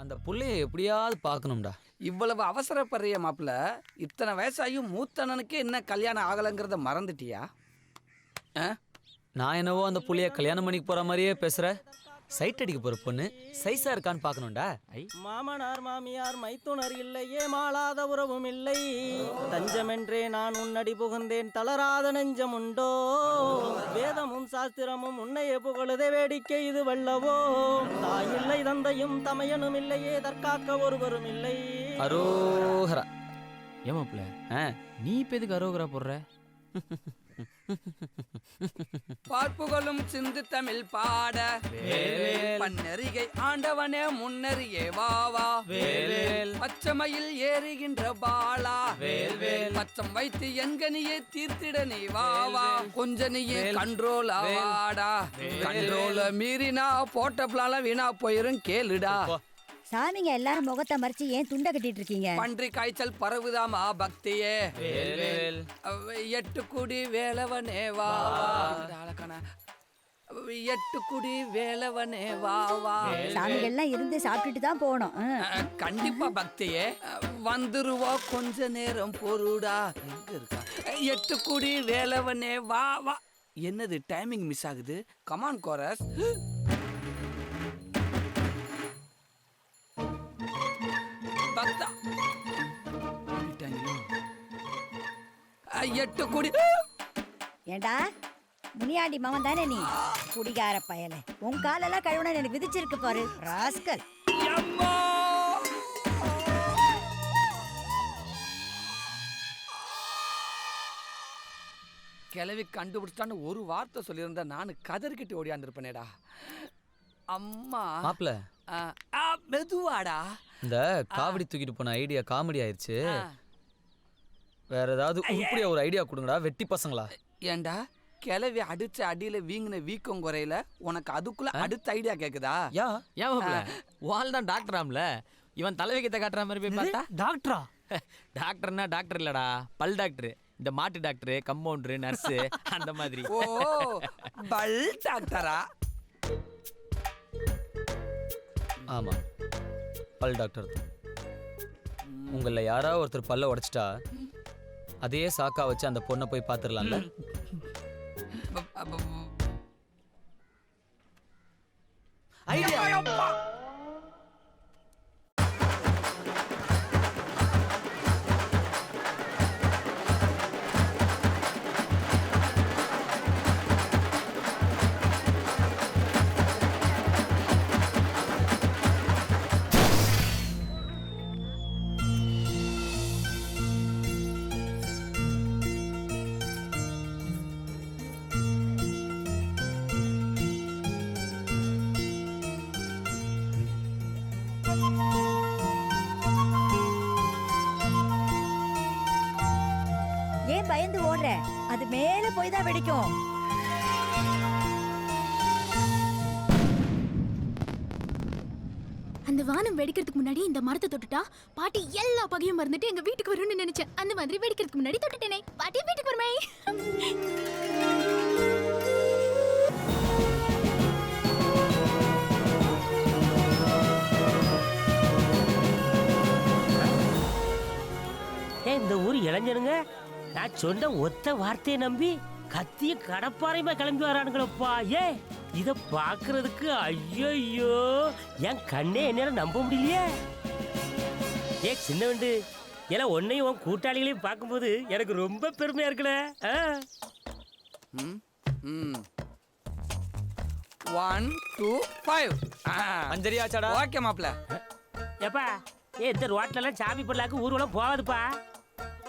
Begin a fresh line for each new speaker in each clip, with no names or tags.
அந்த புள்ளைய எப்படியாவது பார்க்கணும்டா.
இவ்வளவு அவசரப்படுறிய மாப்பிள்ள, இத்தனை வயசாயும் மூத்தனனுக்கு என்ன கல்யாணம் ஆகலைங்கிறத மறந்துட்டியா?
நான் என்னவோ அந்த புள்ளைய கல்யாணம் பண்ணிக்கு போற மாதிரியே பேசுற. சைட் அடிக்க போற பொண்ணு சைஸா இருக்கான்னு பார்க்கணும்டா.
மாமனார் மாமியார் மைத்துனர் இல்லையே, மாளாத உறவும் இல்லை. தஞ்சமென்றே நான் உன்னடி புகுந்தேன், தளராத நெஞ்சம் உண்டோ? வேதமும் சாஸ்திரமும் உன்னையே புகழுதே, வேடிக்கை இது வல்லவோ? தாய் இல்லை தந்தையும் தமையனும் இல்லையே, தற்காக்க ஒருவரும் இல்லை.
அரோகரா.
ஏமாப்ல நீ இப்ப எதுக்கு அரோகரா போடுற?
பார்ப்புகளும் சிந்து தமிழ் பாட பன்னறிகை ஆண்டவனே முன்னறியே வாவா. பச்சமையில் ஏறுகின்ற பாலா, பச்சம் வைத்து என்கனியே தீர்த்திட நீ வாவா. கொஞ்ச நீயே கண்ட்ரோல் ஆவாடா, கண்ட்ரோல மீறினா போட்ட பிளான வீணா போயிரும் கேளுடா.
சாமிங்க எல்லாரும் முகத்தை மறைச்சு ஏன் துண்டை கட்டிட்டு இருக்கீங்க?
பன்றி காய்ச்சல் பரவுதாமா பக்தியே. எட்டு குடி வேலவனே வா, எட்டு குடி வேலவனே வா வா.
சாமிகள் எல்லாம் இருந்து சாப்பிட்டுட்டு தான் போனோம்.
கண்டிப்பா பக்தியே, வந்துருவா கொஞ்ச நேரம் பொருடா. எங்க இருக்கா? எட்டு குடி வேலவனே வா வா. என்னது டைமிங் மிஸ் ஆகுது? Come on chorus. பக்தா எட்டு குடி.
ஏண்டா முனியாண்டி மகன் தானே நீ? குடிகார பயல, உன் காலெல்லாம் கழுவுன எனக்கு விதிச்சிருக்கு பாரு ராஸ்கல்.
கிளவி கண்டுபிடிச்சான்னு ஒரு வார்த்தை சொல்லியிருந்தா நான் கதறிக்கிட்டு ஓடியாந்துருப்பேனேடா. அம்மா
மாப்ள
மெதுவாடா.
இந்த காவடி தூக்கிட்டு போன ஐடியா காமெடி ஆயிடுச்சு. வேற ஏதாவது உருப்படியா ஒரு ஐடியா கொடுங்கடா வெட்டி பசங்களா.
ஏண்டா கிளவி அடிச்ச அடியில வீங்கின வீக்கம் குறையில உனக்கு அதுக்குள்ள அடுத்த ஐடியா கேக்குதா?
வால் தான் டாக்டராம்ல, இவன் தலைவைக்கத்தை காட்டுற மாதிரி போய் பார்த்தா டாக்டரா? டாக்டர்னா டாக்டர் இல்லடா, பல் டாக்டர். இந்த மாட்டு டாக்டர், கம்பவுண்டர், நர்ஸ் அந்த மாதிரி.
ஓ பல் டாக்டரா?
ஆமா பல் டாக்டர் தான். உங்கள யாராவது ஒருத்தர் பல்ல உடைச்சிட்டா அதே சாக்கா வச்சு அந்த பொண்ணை போய் பார்த்துடலாம்ல. ஐடியா.
ஏன் பயந்து ஓடுற? அது மேல போய் தான் வெடிக்கும்.
அந்த வானம் வெடிக்கிறதுக்கு முன்னாடி இந்த மரத்தை தொட்டுட்டா பாட்டி எல்லா பகையும் மறந்துட்டு எங்க வீட்டுக்கு வரும்னு நினைச்சேன். அந்த மாதிரி வெடிக்கிறதுக்கு முன்னாடி தொட்டுட்டேனே. பாட்டி வீட்டுக்கு வருமே.
இந்த ஊர் இளைஞனுங்க நான் சொன்ன ஒத்த வார்த்தையை நம்பி கத்திய கடப்பாறையுமா கிளம்பி வரானுங்களப்பா. இத பாக்குறதுக்கு ஐயோ என் கண்ணே என்னால நம்ப முடியலையே. சின்னவண்டு எல்லாம் ஒன்னையும் உன் கூட்டாளிகளையும் பார்க்கும்போது எனக்கு ரொம்ப பெருமையா இருக்குல்ல.
1 2 5
அஞ்சரியாச்சாடா.
ஓகே மாப்ள.
எப்பா இந்த ரோட்ல எல்லாம் சாமி பல்லாக்கு ஊர்வலம் போகாதுப்பா.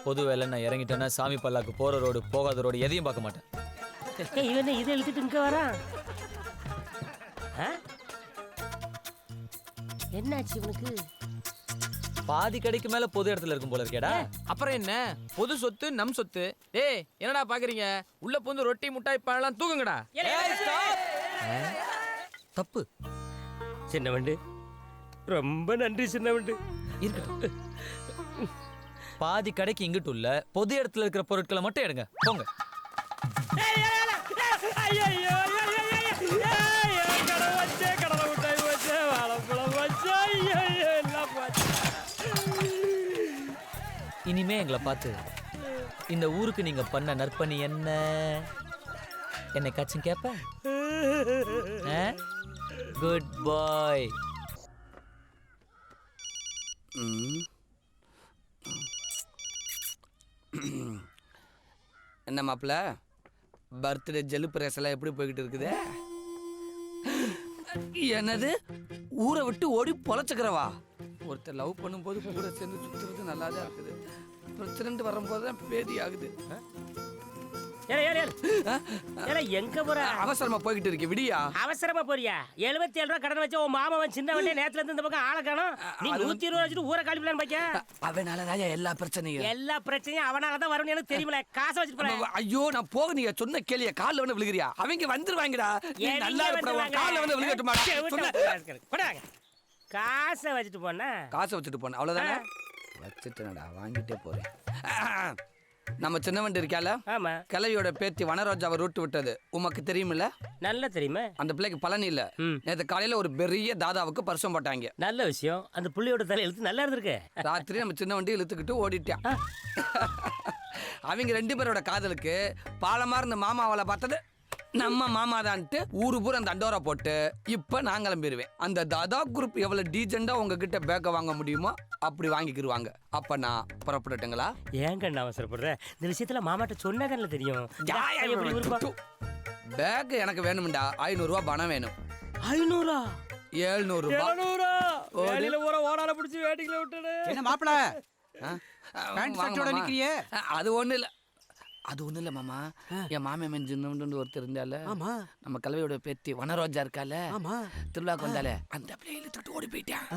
பொது வேலை நான் இறங்கிட்டேன்னா சாமி பல்லாக்கு போற ரோடு போகாத ரோடு எதையும் பார்க்க மாட்டேன்.
இவன் இதை எழுதிட்டு இங்க வரான். என்னாச்சு இவனுக்கு?
பாதி கடைக்கு மேல பொது இடத்துல இருக்கும் போல இருக்கேடா.
அப்புறம் என்ன, பொது சொத்து நம் சொத்து. ஏய் என்னடா பாக்குறீங்க? உள்ள பூந்து ரொட்டி முட்டாய் பழம் தூக்குங்கடா.
தப்பு.
சின்னவண்டு ரொம்ப நன்றி சின்னவண்டு.
இருக்கட்டும். பாதி கடைக்கு இங்கிட்டு உள்ள பொது இடத்துல இருக்கிற பொருட்களை மட்டும் எடுங்க போங்க.
கடலை வச்சே கடலை முட்டாய் வச்சே வாழைப்பழம் வச்சே
இனிமே எங்களை பார்த்து இந்த ஊருக்கு நீங்க பண்ண நற்பணி என்ன என்னை காச்சும் கேப்ப குட் பாய்.
என்ன மாப்பிள்ள, பர்த்டே ஜெலுப்பு ரேஸ் எல்லாம் எப்படி போய்கிட்டு இருக்குது? என்னது, ஊரை விட்டு ஓடி பொழைச்சுக்கிறவா? ஒருத்தர் லவ் பண்ணும்போது கூட சேர்ந்து சுத்துறது நல்லா தான் இருக்குது. பிரசிடண்ட் வரும்போது தான் பேதி ஆகுது.
எங்க போற?
அவசரமா போய்கிட்டு இருக்கு, விடியா?
அவசரமா போறியா? 77 ரூபா கடன் வச்ச உன் மாமாவன் சின்ன வண்டியை நேத்துல இருந்து இந்த பக்கம் ஆள காணோம். நீ 120 ரூபா வச்சுட்டு ஊரை காலிப்பலான்னு பாக்கியா?
அவனாலதான் எல்லா பிரச்சனையும்.
எல்லா பிரச்சனையும் அவனாலதான் வரும்னு எனக்கு தெரியுமில. காசை வச்சுட்டு போறேன்.
ஐயோ, நான் போக நீங்க சொன்ன கேளிய கால்ல வந்து விழுகிறியா? அவங்க வந்துருவாங்கடா. நீ நல்லா இருப்பா, கால்ல வந்து விழுகட்டுமா?
காசை வச்சுட்டு போனா?
காசை வச்சுட்டு போன அவ்வளவுதானே. வச்சுட்டேனடா, வாங்கிட்டே போறேன். நம்ம சின்ன வண்டி இருக்கால,
ஆமா,
கிளவியோட பேத்தி வனரோஜாவை ரூட்டு விட்டது உமக்கு தெரியுமில்ல?
நல்லா தெரியுமா?
அந்த பிள்ளைக்கு பலன் இல்ல. நேற்று காலையில ஒரு பெரிய தாதாவுக்கு பரிசம் போட்டாங்க.
நல்ல விஷயம். அந்த புள்ளியோட தலை எழுத்து நல்லா இருந்திருக்கு.
ராத்திரி நம்ம சின்ன வண்டி இழுத்துக்கிட்டு ஓடிட்டான். அவங்க 2 பேரோட காதலுக்கு பாலமா இருந்த மாமாவளை பார்த்தது நம்ம மாமாதான்ட்டு ஊரு பூரா அந்த அண்டோரா போட்டு இப்ப நான் கிளம்பிடுவேன். அந்த தாதா குரூப் எவ்வளவு டீசெண்டா உங்ககிட்ட பேக்க வாங்க முடியுமோ அப்படி வாங்கிக்கிருவாங்க. அப்ப நான் புறப்படட்டுங்களா?
ஏங்க நான் அவசரப்படுறேன்? இந்த விஷயத்துல மாமாட்ட சொன்னதானே தெரியும்.
பேக் எனக்கு வேணும்டா. 500 ரூபாய் பணம் வேணும்.
500?
700 ரூபாய்.
வேலையில போற ஓடால பிடிச்சி வேட்டில விட்டுடு.
என்ன மாப்பிள நிக்கிறியே?
அது ஒண்ணு இல்ல, அது ஒண்ணும் இல்ல மாமா. என் மாமன் சின்ன ஒருத்தர் இருந்தால, நம்ம கலவையோட பேத்தி வனரோஜா இருக்கால, திருவிழாக்கு வந்தால, அந்த பிள்ளைய இழுத்துட்டு ஓடி போயிட்டான்.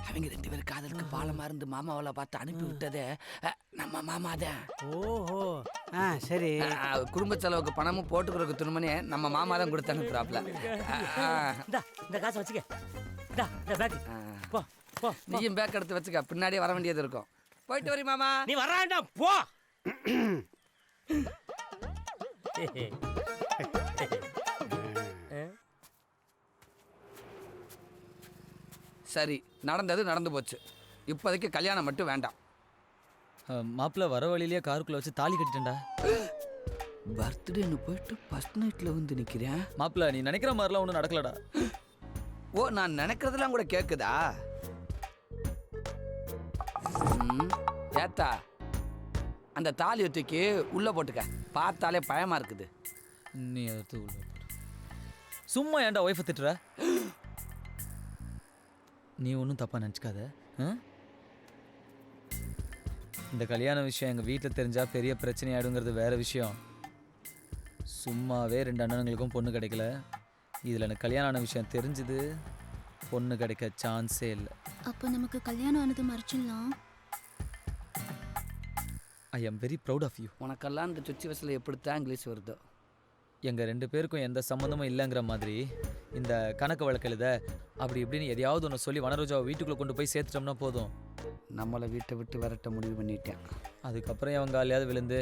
அவங்க 2 பேரும் காதலுக்கு பாலமா இருந்து மாமாவளை பார்த்து அனுப்பி விட்டதே நம்ம மாமாதான்.
ஓஹோ, சரி.
குடும்ப செலவுக்கு பணமும் போட்டுக்கிறதுக்கு துணிமணியை நம்ம மாமா தான் கொடுத்து அனுப்புறாப்ல.
இந்த காசை வச்சுக்க.
நீயும் பேக் எடுத்து வச்சுக்க, பின்னாடியே வர வேண்டியது இருக்கும். போயிட்டு வரி மாமா.
நீ வராண்டா, போ.
சரி, நடந்தது நடந்து போச்சு. இப்போதைக்கு கல்யாணம் மட்டும் வேண்டாம்.
மாப்பிள்ள வர வழியிலேயே காருக்குள்ள வச்சு தாலி கட்டிட்டேன்டா.
பர்த்டேன்னு போயிட்டு ஃபர்ஸ்ட் நைட்ல வந்து நிக்கிறேன்.
மாப்பிள்ள நீ நினைக்கிற மாதிரிலாம் ஒன்றும் நடக்கலடா.
ஓ, நான் நினைக்கிறதெல்லாம் கூட கேக்குதா? ஏத்தா, அந்த தாலி தூக்கி உள்ள போட்டுக்க. பார்த்தாலே பயமா இருக்குது.
நீ எடுத்து உள்ள போடு. சும்மா ஏன்டா ஒய்ஃபை திட்டுற? நீ ஒன்றும் தப்பா நினச்சிக்காத. இந்த கல்யாண விஷயம் எங்கள் வீட்டில் தெரிஞ்சா பெரிய பிரச்சனை ஆயிடுங்கிறது வேற விஷயம். சும்மாவே 2 அண்ணனுங்களுக்கும் பொண்ணு கிடைக்கல. இதில் எனக்கு கல்யாணம் ஆன விஷயம் தெரிஞ்சுது, பொண்ணு கிடைக்க சான்ஸே இல்லை.
அப்போ நமக்கு கல்யாணம் ஆனது மறைச்சிடலாம்.
I am very proud of you.
உனக்கெல்லாம் இந்த சுச்சி வயசில் எப்படித்தான் இங்கிலீஷ் வருதோ.
எங்கள் 2 பேருக்கும் எந்த சம்மந்தமும் இல்லைங்கிற மாதிரி இந்த கணக்கு வழக்கு எழுத அப்படி இப்படின்னு எதையாவது ஒன்று சொல்லி வனரோஜாவை வீட்டுக்குள்ளே கொண்டு போய் சேர்த்துட்டோம்னா போதும்.
நம்மளை வீட்டை விட்டு விரட்ட முடிவு பண்ணிட்டேன்.
அதுக்கப்புறம் அவங்க காலையாவது விழுந்து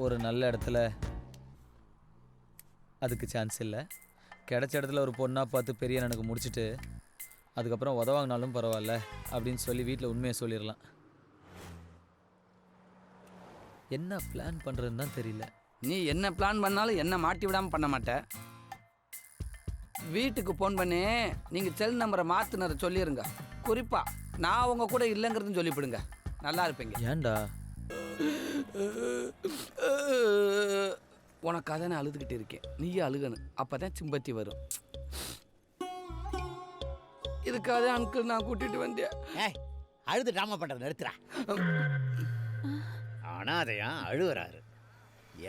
ஒரு நல்ல இடத்துல அதுக்கு சான்ஸ் இல்லை. கிடைச்ச இடத்துல ஒரு பொண்ணாக பார்த்து பெரிய எனக்கு முடிச்சுட்டு அதுக்கப்புறம் உதவாங்கினாலும் பரவாயில்ல அப்படின்னு சொல்லி வீட்டில் உண்மையை சொல்லிடலாம். என்ன பிளான் பண்ணுறதுன்னு தான் தெரியல.
நீ என்ன பிளான் பண்ணாலும் என்ன மாட்டி விடாமல் பண்ண மாட்டேன். வீட்டுக்கு ஃபோன் பண்ணி நீங்கள் செல் நம்பரை மாற்றினரை சொல்லிடுங்க. குறிப்பாக நான் உங்கள் கூட இல்லைங்கிறதுன்னு சொல்லிவிடுங்க. நல்லா இருப்பீங்க.
ஏன்டா?
உனக்காக தான் நான் அழுதுகிட்டு இருக்கேன். நீயே அழுகணும், அப்போ தான் சிம்பத்தி வரும். இதுக்காக அங்கிள் நான் கூட்டிகிட்டு வந்தேன்.
அழுது ட்ராமா பண்ணுறது நிறுத்துறா. அனாதையா அழுவுறாரு.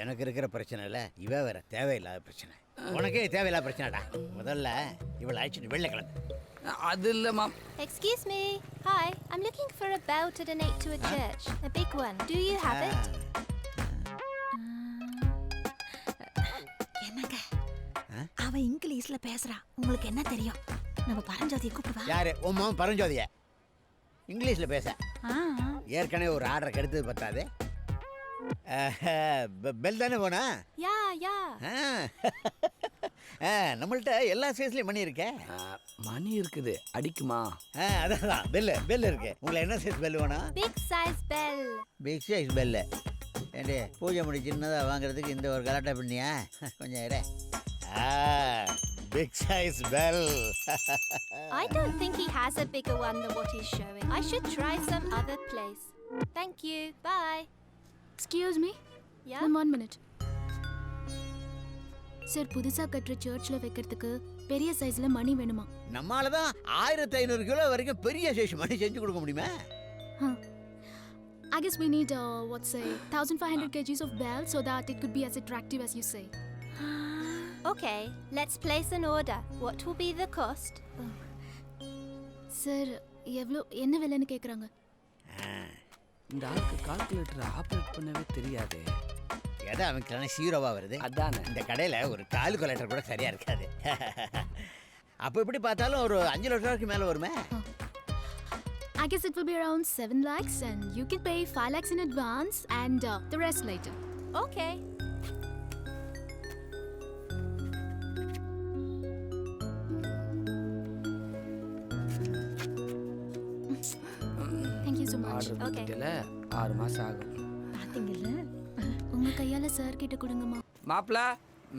எனக்கு இருக்கிற பிரச்சனை இல்லை, இவ வேற தேவையில்லாத பிரச்சனை. உனக்கே தேவையில்லாத பிரச்சனைடா. முதல்ல இவளை அழைச்சிட்டு வெளில கிளம்பு.
அது இல்லை ma'am.
Excuse me. Hi, I'm looking for a bell to donate to a church. A big one. Do you have it?
என்னங்க அவ இங்கிலீஷ்ல பேசுறா, உங்களுக்கு என்ன தெரியும்? நம்ம பரஞ்சோதியை கூப்பிடுவா.
யாரு? உன் மாமன் பரஞ்சோதிய இங்கிலீஷில் பேச ஏற்கனவே ஒரு ஆர்டரை கெடுத்தது பத்தாது. பெல் தானே போனா?
Yeah.
நம்மள்ட்ட எல்லா சைஸ்லேயும் மணி இருக்கே.
மணி இருக்குது, அடிக்குமா?
அதான் பெல் இருக்கு. உங்களை என்ன சைஸ் பெல் வேணும்?
Big size bell.
Big size bell. ஏண்டி பூஜை முடி சின்னதாக வாங்குறதுக்கு இந்த ஒரு கலாட்டா பண்ணியா? கொஞ்சம் இரு. Big size bell.
I don't think he has a bigger one than what he's showing. I should try some other place. Thank you. Bye.
Excuse me
Yeah?
1 minute sir. புதுசா கட்டுற சர்ச்சில் வைக்கிறதுக்கு பெரிய சைஸ்ல மணி வேணுமா?
நம்மளால தான் 1500 கிலோ வரைக்கும் பெரிய சைஸ் மணி செஞ்சு கொடுக்க முடியுமா?
I guess we need what say 1500 kgs of bell so that it could be as attractive as you say.
Okay, let's place an order. What will be the cost?
Sir என்ன விலைன்னு கேக்குறாங்க?
இந்த ஆளுக்கு calculator operate பண்ணவே தெரியாது.
எதை அமைக்கலாம் சீரோவா வருது.
அதானே.
இந்த கடையில் ஒரு கால்குலேட்டர் கூட சரியா இருக்காது. அப்போ இப்படி பார்த்தாலும் ஒரு 5 லட்சம் ரூபாய்க்கு மேலே வருமே.
I guess it will be around 7 lakhs and you can pay 5 lakhs in advance and the rest later.
Okay.
Thank you so much.
Order
Okay.
கொடுத்தல 6 மாசம் ஆகும்.
பாத்தீங்கல்ல?
உங்க கையால சார் கிட்ட கொடுங்கம்மா.
மாப்பிள்ள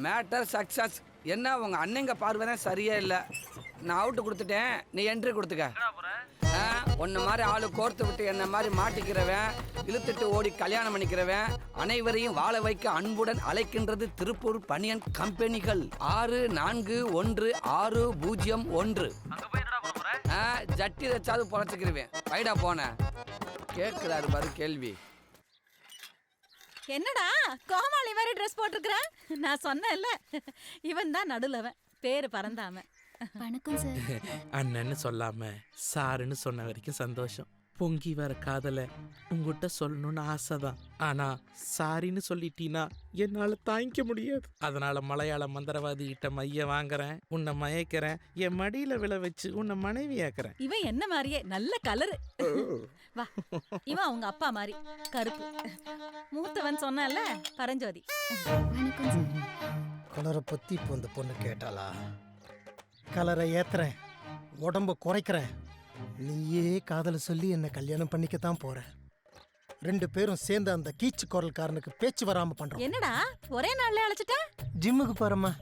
மேட்டர் சக்ஸஸ். என்ன உங்க அண்ணங்க பார்வை தான் சரியே இல்லை. நான் அவுட்டு கொடுத்துட்டேன், நீ என்ட்ரி கொடுத்துக்க. உன்ன மாதிரி ஆளு கோர்த்து விட்டு என்ன மாதிரி மாட்டிக்கிறவன், இழுத்துட்டு ஓடி கல்யாணம் பண்ணிக்கிறவன், அனைவரையும் வாழ வைக்க அன்புடன் அழைக்கின்றது திருப்பூர் பனியன் கம்பெனிகள். 641601. ஜட்டி வச்சாவது பொழைச்சிக்கிருவேன். பைடா போன கேட்குறாரு பாரு கேள்வி.
என்னடா கோமாளி மாதிரி ட்ரெஸ் போட்டிருக்கிற? நான் சொன்னேன்ல, இவன் தான் நடுலவன், பேரு பறந்தாம.
வணக்கம் சார்.
அண்ணன்னு சொல்லாம சாருன்னு சொன்ன வரைக்கும் சந்தோஷம். பொங்கி வர காதல உங்ககிட்ட சொல்லணும்னு ஆசைதான். ஆனா சாரின்னு சொல்லிட்டீன்னா என்னால தாங்கிக்க முடியாது. அதனால மலையாள மந்திரவாதி கிட்ட மைய வாங்குறேன், உன்னை மயக்கிறேன், என் மடியில விழ வச்சு உன்னை மனைவி ஆக்குறேன்.
இவன் என்ன மாதிரியே நல்ல கலரு. வா, இவன் அவங்க அப்பா மாதிரி கருப்பு. மூத்தவன் சொன்னால பரஞ்சோதி.
வணக்கம் சார்.
கலரை பத்தி இப்போ இந்த பொண்ணு கேட்டாளா? கலரை ஏத்துறேன், உடம்ப குறைக்கிறேன், நீயே காதல சொல்லி என்ன கல்யாணம் பண்ணிக்கத்தான் போற. 2 பேரும் சேர்ந்து அந்த கீச்சு குரல்காரனுக்கு பேச்சு வராம பண்றோம்.
என்னடா ஒரே நாள்ல அழைச்சிட்ட?
ஜிம்முக்கு போறமா.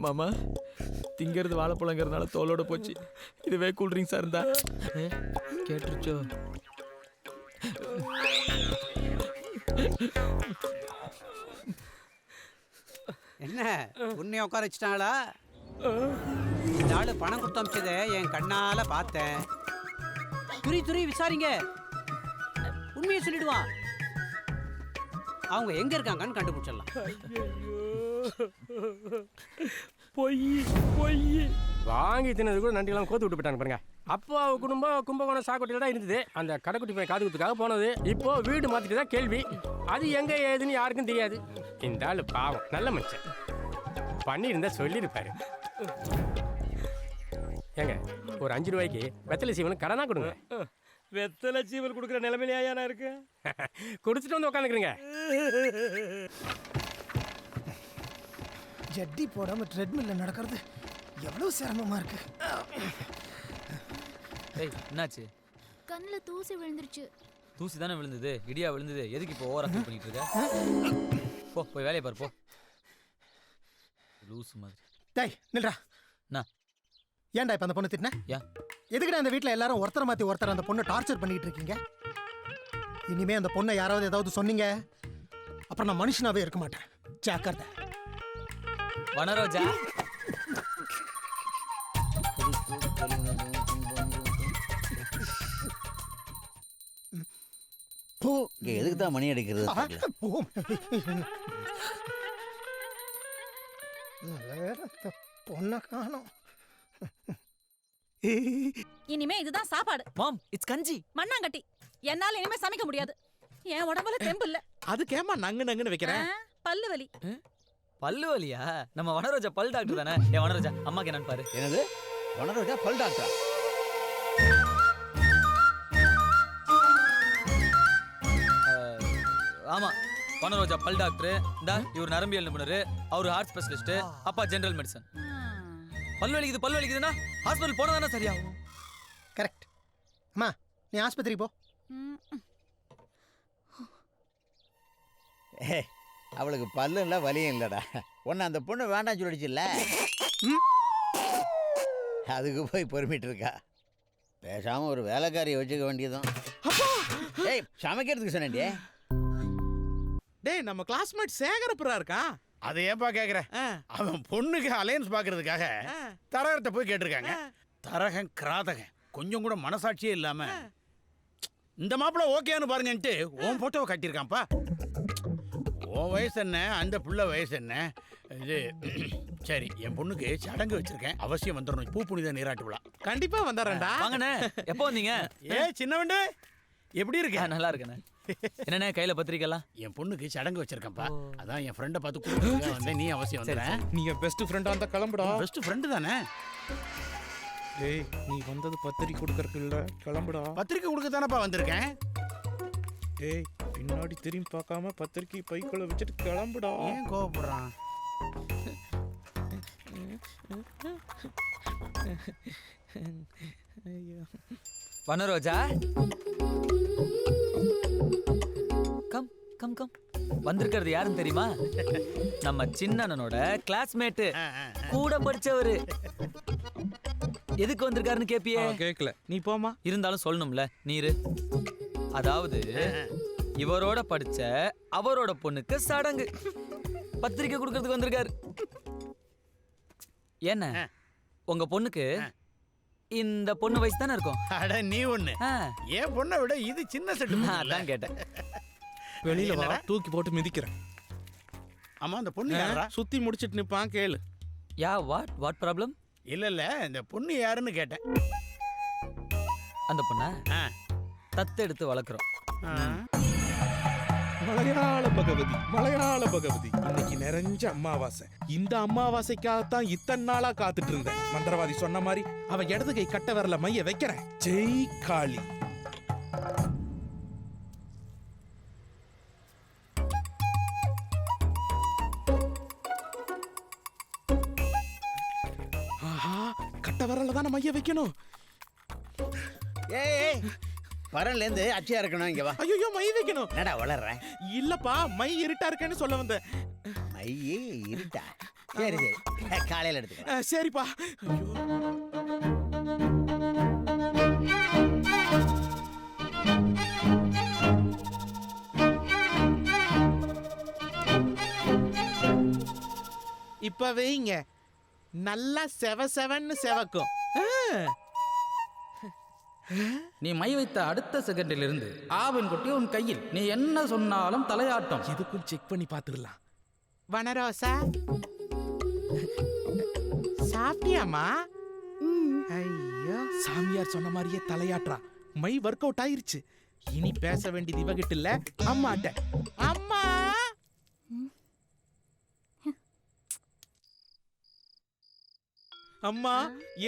மாமா திங்கிறது வாழைப்பழங்கிறதுனால தோலோட போச்சு. இதுவே கூல்ட்ரிங்க்ஸாக இருந்தா கேட்டுருச்சோ?
என்ன உன்னை உட்கார வச்சுட்டாங்களா? இந்த ஆளு பணம் கொடுத்து அமிச்சதை என் கண்ணால பார்த்தேன். துரி விசாரிங்க, உண்மையை சொல்லிடுவான். அவங்க எங்க இருக்காங்கன்னு கண்டுபிடிச்சிடலாம்.
பொய் வாங்கி தின்னது கூட நண்டிலாம் கோத்து விட்டு போயிட்டாங்க பாருங்க. அப்போ குடும்பம் கும்பகோணம் சாக்கோட்டையில் தான் இருந்தது. அந்த கடைக்குட்டி போய் காது குத்துக்காக போனது. இப்போ வீடு மாத்திட்டு தான் கேள்வி. அது எங்க ஏதுன்னு யாருக்கும் தெரியாது. இந்த ஆளு பாவம் நல்ல மனுஷன், பண்ணியிருந்தா சொல்லியிருப்பாரு. ஏங்க ஒரு 5 ரூபாய்க்கு வெத்தலை சீவனுக்கு கடனா கொடுங்க.
வெத்தலை சீவல் கொடுக்குற நிலைமையிலேயா நான் இருக்கு?
குடிச்சிட்டு வந்து உட்காந்துக்கிறீங்க.
ஜட்டி போடாம ட்ரெட்மில்ல நடக்கிறது எவ்வளவு சிரமமா இருக்கு.
ஏய் என்னாச்சு?
கண்ணுல தூசி விழுந்துருச்சு.
தூசி தானே விழுந்தது, இடியா விழுந்தது. எதுக்கு இப்போ ஓவரா ஃபீல் பண்ணிட்டு இருக்க? போ போய் வேலையை பாரு போ. லூஸ் மாதிரி.
டேய் நில்றா.
நான்
ஏன்டா இப்ப அந்த பொண்ணு திட்டின?
ஏன்?
எதுக்குடா அந்த வீட்ல எல்லாரும் ஒருத்தர மாத்தி ஒருத்தர் அந்த பொண்ணை டார்ச்சர் பண்ணிட்டு இருக்கீங்க? இனிமே அந்த பொண்ணை யாராவது ஏதாவது சொன்னீங்க அப்புறம் நான் மனுஷனாவே இருக்க மாட்டேன். ஜாக்கிரதை.
வனரோஜா
எதுக்கு தான் மணி அடிக்கிறது தெரியல.
நல்ல வேலை இந்த பொண்ணை காணோம்.
இனிமே இதுதான் சாப்பாடு.
மாம் இட்ஸ் கஞ்சி.
மண்ணாங்கட்டி. என்னால இனிமே சமைக்க முடியாது. என் உடம்புல தெம்பு இல்ல.
அதுக்கேமா நங்கு நங்குன்னு வைக்கிறேன்.
பல்லு வலி.
பல்லு வலியா? நம்ம வனரோஜா பல் டாக்டர் தானே? ஏன் வனரோஜா அம்மாக்கு என்னன்னு பாரு.
என்னது வனரோஜா பல் டாக்டரா?
ஆமா வனரோஜா பல் டாக்டர். இந்த இவர் நரம்பியல் நிபுணர், அவர் ஹார்ட் ஸ்பெஷலிஸ்ட், அப்பா ஜெனரல் மெடிசன். பல்லு வலிக்குதுன்னா ஹாஸ்பிட்டல் போனா தானே சரியாகும்.
கரெக்ட். அம்மா நீ ஆஸ்பத்திரி போ.
அவளுக்கு பல்லு இல்லை வலியும் இல்லைடா. ஒன்று அந்த பொண்ணு வேண்டாம் சொல்லிடுச்சுல்ல, அதுக்கு போய் பொறுமிட்டு இருக்கா. பேசாமல் ஒரு வேலைக்காரியை வச்சுக்க வேண்டியதும். ஏய் சமைக்கிறதுக்கு சொன்னேன்டியே.
டேய் நம்ம கிளாஸ்மேட் சேகரப்புறா இருக்கான்.
அதை ஏன்பா கேட்குற? அவன் பொண்ணுக்கு அலையன்ஸ் பார்க்கறதுக்காக தரகத்தை போய் கேட்டிருக்காங்க. தரகன் கிராதகன் கொஞ்சம் கூட மனசாட்சியே இல்லாமல் இந்த மாப்பிள்ளை ஓகேன்னு பாருங்கன்ட்டு உன் ஃபோட்டோவை கட்டியிருக்கான்ப்பா. உன் வயசு என்ன, அந்த புள்ள வயசு என்ன? இது சரி, என் பொண்ணுக்கு சடங்கு வச்சிருக்கேன், அவசியம் வந்துடணும். பூ புனித நீராட்டு விழா.
கண்டிப்பா வந்துடுறேன்டா.
வாங்கண்ணே, எப்போ வந்தீங்க?
சின்னவண்டு எப்படி இருக்க?
நல்லா இருக்கண்ணே. என்னண்ணே கையில பத்திரிக்கைலாம்?
என் பொண்ணுக்கு சடங்கு வச்சிருக்கேன்ப்பா, அதான் என் ஃப்ரெண்டை பார்த்து கூப்பிட்டு வந்தேன். நீ அவசியம் வந்துடுறேன்.
நீ என் பெஸ்ட் ஃப்ரெண்டா இருந்தா கிளம்புடா.
பெஸ்ட் ஃப்ரெண்டு தானே?
ஏய் நீ வந்தது பத்திரிக்கை கொடுக்கறதுக்கு இல்ல, கிளம்புடா.
பத்திரிக்கை கொடுக்க தானப்பா வந்திருக்கேன்.
ஏய் பின்னாடி திரும்பி பார்க்காம பத்திரிக்கை பைக்குள்ள வச்சுட்டு கிளம்புடா.
ஏன் கோவப்படுறான்?
வனரோஜா கம் கம் கம். வந்திருக்கிறது யாருன்னு தெரியுமா? நம்ம சின்னனோட கிளாஸ்மேட்டு, கூட படிச்சவரு. எதுக்கு வந்திருக்காருன்னு கேப்பியே?
கேட்கல, நீ போமா.
இருந்தாலும் சொல்லணும்ல, நீரு. அதாவது இவரோட படிச்ச அவரோட பொண்ணுக்கு சடங்கு, பத்திரிக்கை கொடுக்கறதுக்கு வந்திருக்காரு. என்ன உங்க பொண்ணுக்கு இந்த பொண்ணு வயசு தானே இருக்கும்?
அட நீ ஒண்ணு, என் பொண்ணை விட இது சின்ன செட்டு.
அதான் கேட்டேன்.
வெளியில வா, தூக்கி போட்டு மிதிக்கிறேன்.
ஆமா அந்த பொண்ணு யாரா?
சுத்தி முடிச்சிட்டு நிப்பான், கேளு.
Yeah what problem?
இல்ல இந்த பொண்ணு யாருன்னு கேட்டேன்.
அந்த பொண்ணை தத்தெடுத்து வளர்க்குறோம்.
மலையாள பகவதி இன்னைக்கு நிறைஞ்ச அமாவாசை. இந்த அமாவாசைக்காகத்தான் இத்தனை நாளா காத்துட்டு இருந்தேன். மந்திரவாதி சொன்ன மாதிரி அவ இடது கை கட்ட வரல மைய வைக்கிறேன். ஜெய் காளி. ஆஹா, கட்ட வரல தானே மைய வைக்கணும்.
ஏய் பரன்லேருந்து அச்சியா இருக்கணும். இங்க வா.
ஐயோ மை வைக்கணும்.
என்னடா வளர்ற?
இல்லப்பா மை இருட்டா இருக்கேன்னு சொல்ல வந்தேன்.
மை இருட்டா? சரி காலையில எடுத்துக்கலாம்.
சரிப்பா. இப்ப வைங்க, நல்லா செவன்னு செவக்கும்.
நீ மை வைத்த அடுத்த செகண்டில் இருந்து ஆவின் குட்டி உன் கையில். நீ என்ன சொன்னாலும் தலையாட்டம்.
எதுக்கும் செக் பண்ணி பார்த்துடலாம். வனரோசா சாப்பிட்டியாமா? ஐயோ சாமியார் சொன்ன மாதிரியே தலையாட்டுறா. மை ஒர்க் அவுட் ஆயிருச்சு. இனி பேச வேண்டியது இவகிட்ட இல்ல, அம்மாட்ட. அம்மா அம்மா,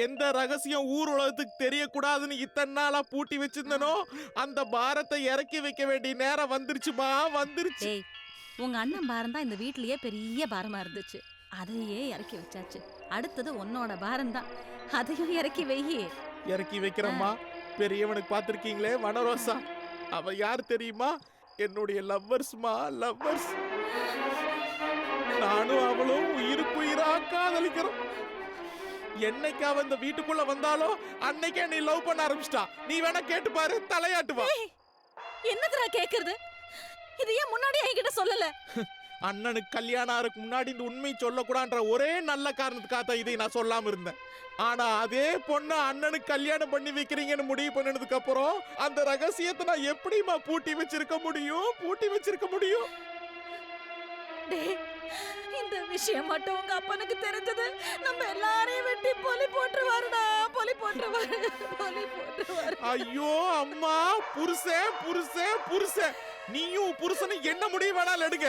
எந்த ரகசியம் ஊர் உலகத்துக்கு தெரியக்கூடாதுன்னு இத்தனை நாளா பூட்டி வச்சிருந்தனோ அந்த பாரத்தை இறக்கி வைக்க வேண்டிய நேரம் வந்துருச்சுமா, வந்துருச்சு.
உங்க அண்ணன் பாரம் தான் இந்த வீட்லயே பெரிய பாரமா இருந்துச்சு. அதையே இறக்கி வச்சாச்சு. அடுத்தது உன்னோட பாரம் தான், அதையும் இறக்கி வெயி.
இறக்கி வைக்கிறம்மா. பெரியவனுக்கு பார்த்திருக்கீங்களே வனரோசா, அவ யார் தெரியுமா? என்னுடைய லவ்வர்ஸ்மா, லவ்வர்ஸ். நானும் அவளும் உயிருக்கு உயிரா காதலிக்கிறோம். என்னைக்கு அவ இந்த வீட்டுக்குள்ள வந்தாலோ அன்னைக்கே நீ லவ் பண்ண ஆரம்பிச்சிட்டா. நீ வேணா கேட்டு பாரு, தலையாட்டுவா.
என்னதுடா கேக்குறது? இது ஏன் முன்னாடி என்கிட்ட சொல்லல?
அண்ணனுக்கு கல்யாணம் ஆகிறதுக்கு முன்னாடி இந்த உண்மை சொல்லக்கூடாதுன்ற ஒரே நல்ல காரணத்துக்காக தான் இதை நான் சொல்லாம இருந்தேன். ஆனா அதே பொண்ணு அண்ணனுக்கு கல்யாணம் பண்ணி வைக்கிறீங்கன்னு முடிவு பண்ணதுக்கு அப்புறம் அந்த ரகசியத்தை நான் எப்படிமா பூட்டி வச்சிருக்க முடியும்?
இந்த விஷயம் மட்டும் உங்க அப்பனுக்கு தெரிஞ்சது நம்ம எல்லாரையும் வெட்டி பொலி போட்டுருவாருடா.
ஐயோ அம்மா, புருஷன் நீயும் புருஷனும் என்ன முடிவு வேணாலும் எடுங்க,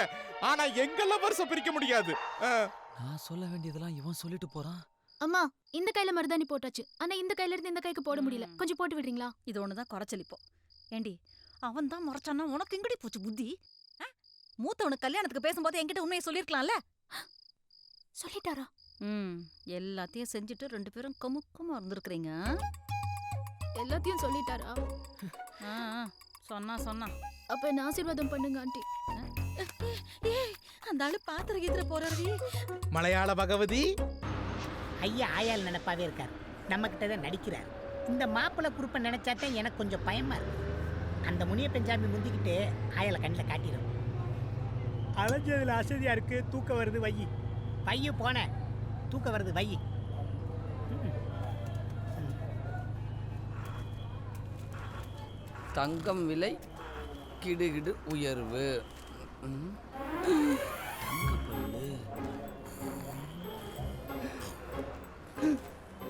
ஆனா எங்கெல்லாம் வருஷம் பிரிக்க முடியாது.
நான் சொல்ல வேண்டியதெல்லாம் இவன் சொல்லிட்டு போறான்.
அம்மா, இந்த கையில மருதாணி போட்டாச்சு, ஆனா இந்த கையில இருந்து இந்த கைக்கு போட முடியல. கொஞ்சம் போட்டு விடுறீங்களா?
இது ஒண்ணுதான் குறைச்சல் இப்போ. ஏண்டி, அவன் தான் முறைச்சானா உனக்கு எங்கடி போச்சு புத்தி? மூத்தவனுக்கு கல்யாணத்துக்கு பேசும்போது என்கிட்ட உண்மையை சொல்லிருக்கலாம்ல.
சொல்லிட்டாரா?
எல்லாத்தையும் செஞ்சுட்டு 2 பேரும் கமுக்கமா இருந்திருக்கிறீங்க.
எல்லாத்தையும் சொல்லிட்டாரா?
சொன்னா
அப்ப என்ன ஆசீர்வாதம் பண்ணுங்க ஆண்டி.
அந்த ஆளு பாத்திர கீத்திர போறாரு.
மலையாள பகவதி
ஐயா ஆயால் நினைப்பாவே இருக்காரு, நம்ம கிட்ட தான் நடிக்கிறார். இந்த மாப்பிள்ளை குறுப்பை நினைச்சாதான் எனக்கு கொஞ்சம் பயமா இருக்கு. அந்த முனிய பெஞ்சாமி முந்திக்கிட்டு ஆயால கண்ணில் காட்டிடும். அலைஞ்சதுல அசதியா இருக்கு, தூக்கம் வருது வையு போன தூக்கம் வருது வை.
தங்கம் விலை கிடுகிடு உயர்வு.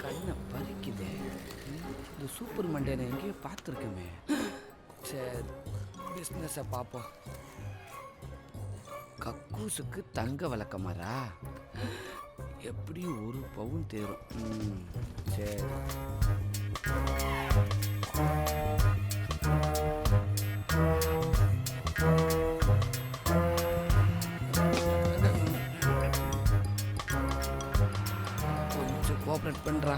கண்ணை பறிக்குதே. இந்த சூப்பர் மண்டேனை எங்கேயோ பார்த்துருக்கோமே. சரி, பிஸ்னஸை பார்ப்போம். கக்கூசுக்கு தங்க விளக்கமாரா? எப்படியும் 1 பவுன் தேரும். சரி, கொஞ்சம் கோஆப்ரேட் பண்றா.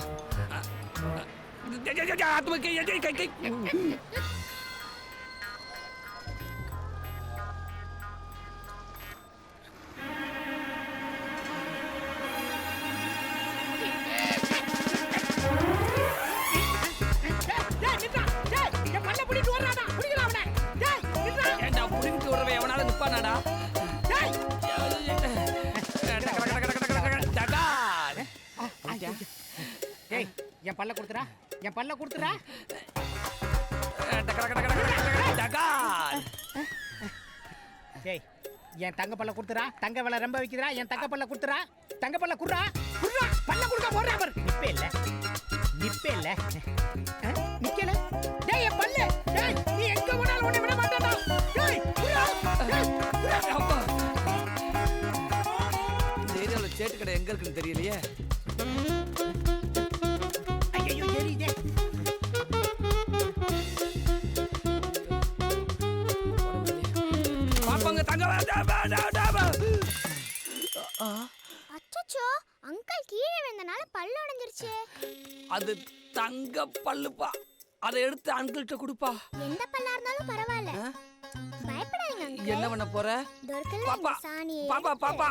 என் பல்ல கொடுத்துறா. என் தங்க பல்ல கொடுத்துறா. தங்க விலை ரொம்ப வைக்கிறா. என் தங்க பல்ல கொடுத்துறா. தங்க பல்ல குடுறா. பல்ல கொடுக்க போறா பாரு. நிப்பே இல்ல நிக்கல. டேய் என் பல்ல. டேய் நீ எங்க போனாலும் உன்னை விட மாட்டேடா. டேய் குடுறா.
அப்பா, இந்த ஏரியாவில் சேட்டு கடை எங்க இருக்குன்னு தெரியலையே.
ஐயோ ஏறிதே.
பாப்பாங்க தங்க
அச்சச்சோ, அங்கிள் கீழே விழுந்தனால பல்லு உடைஞ்சிருச்சு.
அது தங்க பல்லுப்பா. அதை எடுத்து அங்கிள்கிட்ட கொடுப்பா.
எந்த பல்லா இருந்தாலும் பரவாயில்ல, பயப்படாதீங்க அங்கிள்.
என்ன பண்ண போற?
பாப்பா
பாப்பா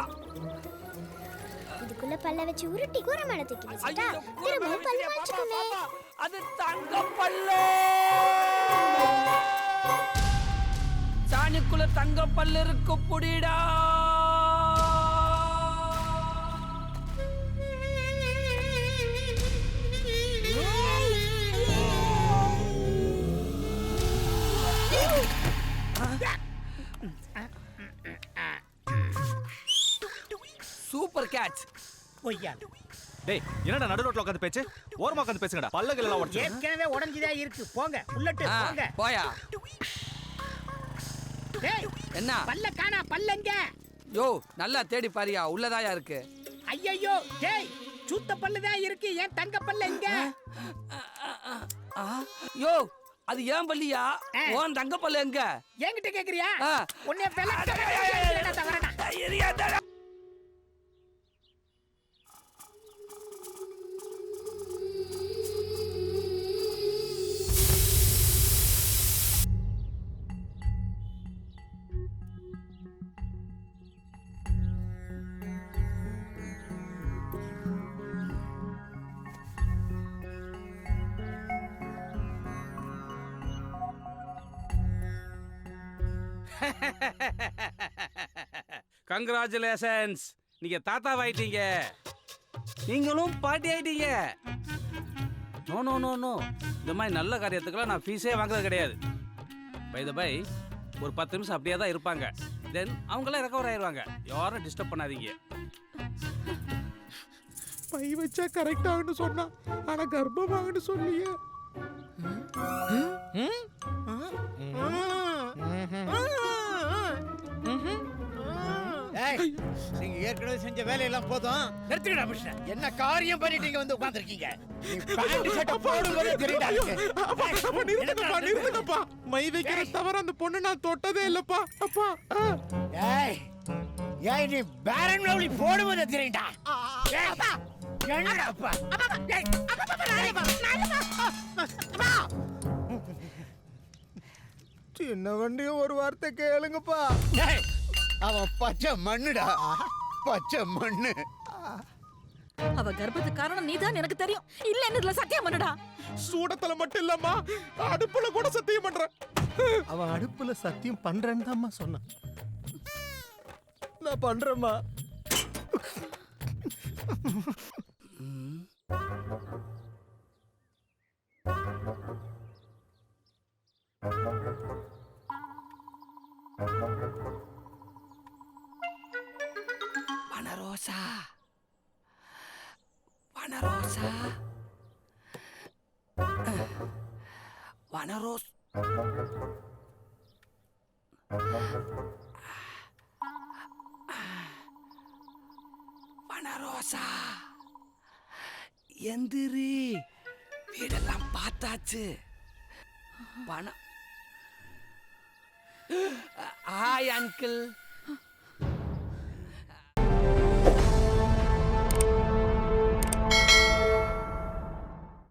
இதுக்குள்ள பல்ல வச்சு உருட்டி கூரை மேல தூக்கி வச்சிட்டா திரும்ப பல்லு வச்சுக்குமே.
அது தங்க பல்லு. சாணிக்குள்ள தங்க பல்லு இருக்கு, புடிடா. Super catch.
பொய்யா.
டேய், என்னடா நடு ரோட்ல உட்கார்ந்து பேச்சு? ஓரமா உட்கார்ந்து பேசுங்கடா. பல்லகள் எல்லாம் உடைச்சு.
ஏற்கனவே உடைஞ்சுதா இருக்கு. போங்க உள்ளட்டு போங்க.
போயா.
டேய்
என்ன
பல்ல காணா. பல்லங்க
யோ, நல்லா தேடி பாரியா, உள்ளதாயா இருக்கு.
ஐயோ டேய், சுத்த பல்லு தான் இருக்கு. ஏன் தங்க பல்ல எங்க?
யோ, அது ஏன் பல்லியா? ஓன் தங்க பல்லு எங்க?
என்கிட்ட கேக்குறியா? உன்னை வெளக்க தவறடா.
கங்க்ராச்சுலேஷன்ஸ், நீங்க தாத்தாவாயிட்டீங்க, நீங்களும் பாட்டி ஆயிட்டீங்க. நோ நோ நோ நோ, இந்த மாதிரி நல்ல காரியத்துக்கெல்லாம் நான் ஃபீஸே வாங்குறது கிடையாது. பை த பை, ஒரு 10 நிமிஷம் அப்படியே தான் இருப்பாங்க, தென் அவங்களாம் ரெக்கவர் ஆயிடுவாங்க. யாரும் டிஸ்டர்ப் பண்ணாதீங்க.
பை வச்சா கரெக்டாகனு சொன்னா, ஆனா கர்ப்பமாகனு சொல்லியே.
நீங்க ஏற்கனவே செஞ்ச வேலையெல்லாம் போதும், நிறுத்திடா மிஸ்டர். என்ன காரியம் பண்ணிட்டீங்க வந்து உட்கார்ந்திருக்கீங்க? நீ பேண்ட் ஷர்ட் போடும்போதே தெரியுடா.
நிறுத்துங்கப்பா, மை வைக்கிற தவிர அந்த பொண்ணு நான் தொட்டதே இல்லப்பா. அப்பா
ஏய் ஏய், நீ பேரன் லவ்லி போடும்போதே தெரியுடா. அப்பா என்னடா அப்பா?
சின்ன வண்டியும் ஒரு வார்த்தை கேளுங்கப்பா.
அவன் பச்சை மண்ணுடா, பச்சை மண்ணு.
அவ கர்ப்பத்துக்கு காரணம் நீதான் எனக்கு தெரியும். இல்லன்னு இதுல சத்தியம் பண்ணுடா.
சூடத்துல மட்டும் இல்லம்மா, அடுப்புல கூட சத்தியம் பண்றேன்.
அவன் அடுப்புல சத்தியம் பண்றேன்னு தான்மா சொன்னான். நான் பண்றேம்மா.
வனரோசா, வனரோசா, வனரோஸ், வனரோசா, எந்திரி, வீடெல்லாம் பார்த்தாச்சு. Hi uncle.